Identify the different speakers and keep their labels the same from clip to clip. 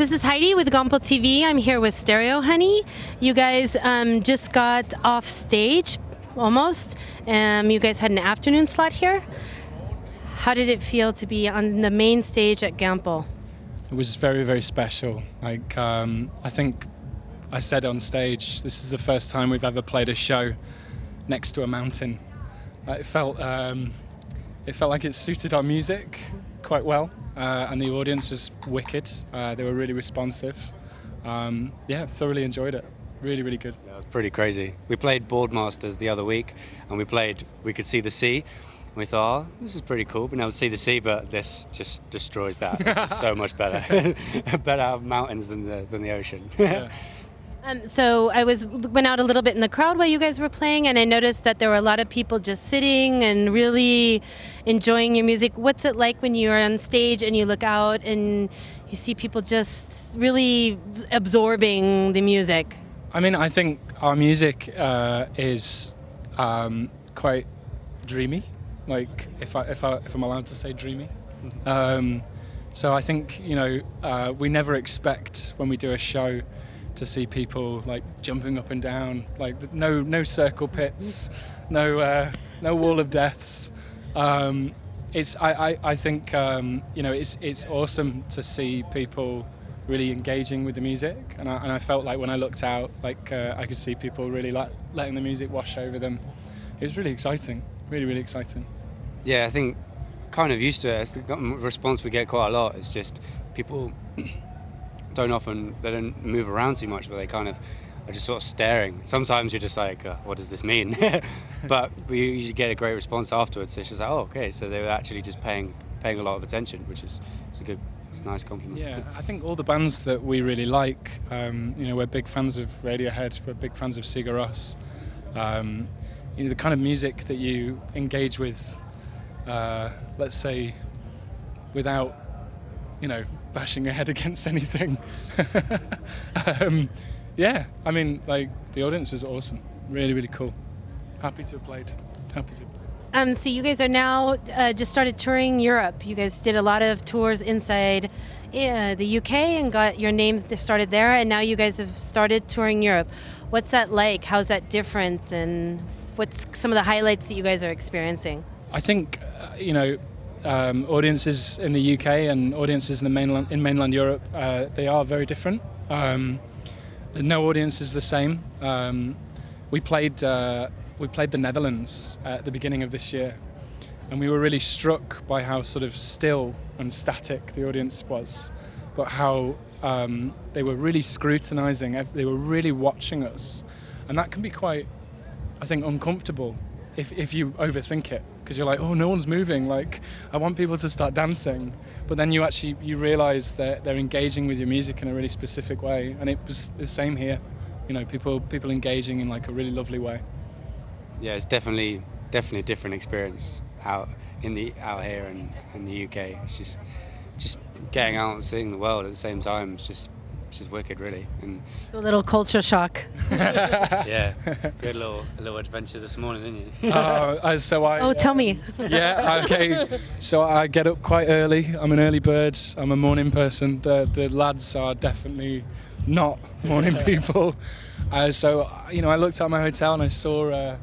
Speaker 1: This is Heidi with Gompo TV. I'm here with Stereo Honey. You guys just got off stage, almost. You guys had an afternoon slot here. How did it feel to be on the main stage at Gampo?
Speaker 2: It was very, very special. Like, I think I said on stage, this is the first time we've ever played a show next to a mountain. It felt like it suited our music quite well, and the audience was wicked. They were really responsive. Yeah, thoroughly enjoyed it. Really, really good.
Speaker 3: Yeah, it was pretty crazy. We played Boardmasters the other week, and we could see the sea. We thought, oh, this is pretty cool, being able to see the sea, but this just destroys that. This is so much better. Better mountains than the ocean.
Speaker 2: Yeah.
Speaker 1: So I went out a little bit in the crowd while you guys were playing, and I noticed that there were a lot of people just sitting and really enjoying your music. What's it like when you're on stage and you look out and you see people just really absorbing the music?
Speaker 2: I mean, I think our music is quite dreamy. Like, if I'm allowed to say dreamy. So I think, you know, we never expect when we do a show to see people like jumping up and down, like no circle pits, no wall of deaths. I think you know, it's awesome to see people really engaging with the music, and I felt like when I looked out, like I could see people really letting the music wash over them. It was really exciting, really, really exciting.
Speaker 3: Yeah, I think kind of used to it. It's the response we get quite a lot. It's just people they don't move around too much, but they kind of are just sort of staring. Sometimes you're just like, what does this mean? But we usually get a great response afterwards. It's just like, oh, okay, so they were actually just paying a lot of attention, which is a nice compliment.
Speaker 2: Yeah, I think all the bands that we really like, you know, we're big fans of Radiohead, we're big fans of Sigur Rós. You know, the kind of music that you engage with, let's say, without, you know, bashing your head against anything. Yeah, I mean, like, the audience was awesome. Really, really cool. Happy to have played. Happy to.
Speaker 1: So you guys are now just started touring Europe. You guys did a lot of tours inside the UK and got your names started there, and now you guys have started touring Europe. What's that like? How's that different? And what's some of the highlights that you guys are experiencing?
Speaker 2: I think, you know, audiences in the UK and audiences in mainland Europe, they are very different. No audience is the same. We played the Netherlands at the beginning of this year, and we were really struck by how sort of still and static the audience was, but how they were really scrutinizing, they were really watching us, and that can be quite, I think, uncomfortable if you overthink it, because you're like, oh, no one's moving, like, I want people to start dancing, but then you realize that they're engaging with your music in a really specific way, and it was the same here, you know, people engaging in like a really lovely way.
Speaker 3: Yeah, it's definitely a different experience out here and in the UK. It's just getting out and seeing the world at the same time. It's just wicked, really. And
Speaker 1: it's a little culture shock.
Speaker 3: Yeah, we had a little adventure this morning, didn't you?
Speaker 1: Oh, tell me.
Speaker 2: Yeah, okay. So I get up quite early. I'm an early bird. I'm a morning person. The lads are definitely not morning people. So you know, I looked at my hotel and I saw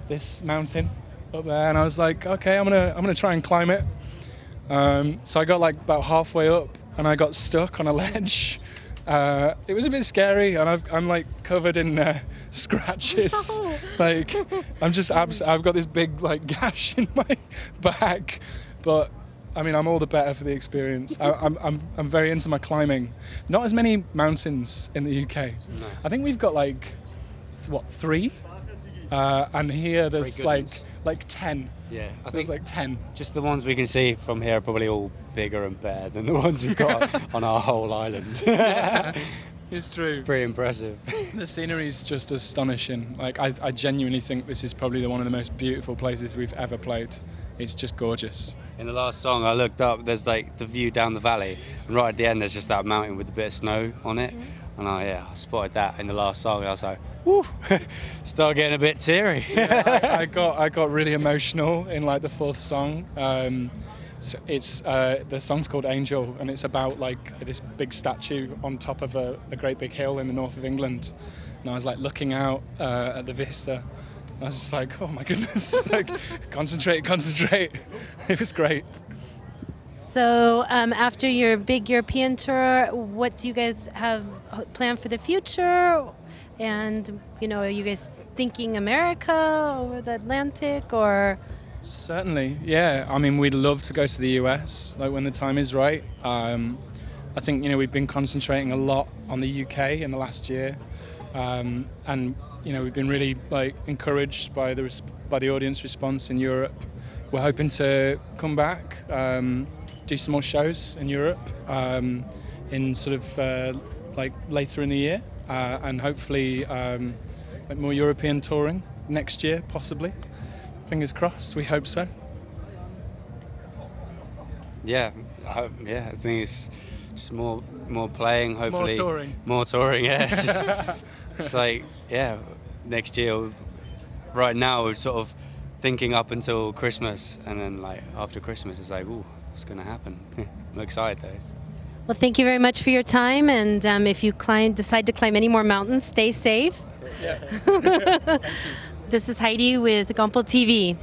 Speaker 2: this mountain up there, and I was like, okay, I'm gonna try and climb it. So I got like about halfway up, and I got stuck on a ledge. It was a bit scary, and I'm like covered in scratches.
Speaker 1: No.
Speaker 2: Like I've got this big like gash in my back, but I mean, I'm all the better for the experience. I'm very into my climbing. Not as many mountains in the UK. No. I think we've got like 3, and here there's like 10.
Speaker 3: Yeah, I
Speaker 2: there's
Speaker 3: think
Speaker 2: like 10.
Speaker 3: Just the ones we can see from here are probably all bigger and better than the ones we've got on our whole island.
Speaker 2: Yeah, it's true.
Speaker 3: Pretty impressive.
Speaker 2: The scenery is just astonishing. Like, I genuinely think this is probably one of the most beautiful places we've ever played. It's just gorgeous.
Speaker 3: In the last song, I looked up, there's like the view down the valley, and right at the end there's just that mountain with a bit of snow on it. And I spotted that in the last song, and I was like, woo, start getting a bit teary.
Speaker 2: Yeah, I got really emotional in like the 4th song. the song's called Angel, and it's about like this big statue on top of a great big hill in the north of England. And I was like looking out at the vista. I was just like, oh my goodness, like concentrate. It was great.
Speaker 1: So after your big European tour, what do you guys have planned for the future? And, you know, are you guys thinking America over the Atlantic, or?
Speaker 2: Certainly, yeah. I mean, we'd love to go to the US, like when the time is right. I think, you know, we've been concentrating a lot on the UK in the last year, and you know, we've been really like encouraged by the audience response in Europe. We're hoping to come back, do some more shows in Europe, in sort of like later in the year, and hopefully like more European touring next year, possibly. Fingers crossed. We hope so.
Speaker 3: Yeah, I think it's just more playing. Hopefully, more touring. Yeah, it's like next year. Right now, we're sort of thinking up until Christmas, and then like after Christmas, it's like, ooh, what's going to happen? I'm excited though.
Speaker 1: Well, thank you very much for your time, and if you decide to climb any more mountains, stay safe.
Speaker 2: Yeah.
Speaker 1: This is Heidi with Gompel TV.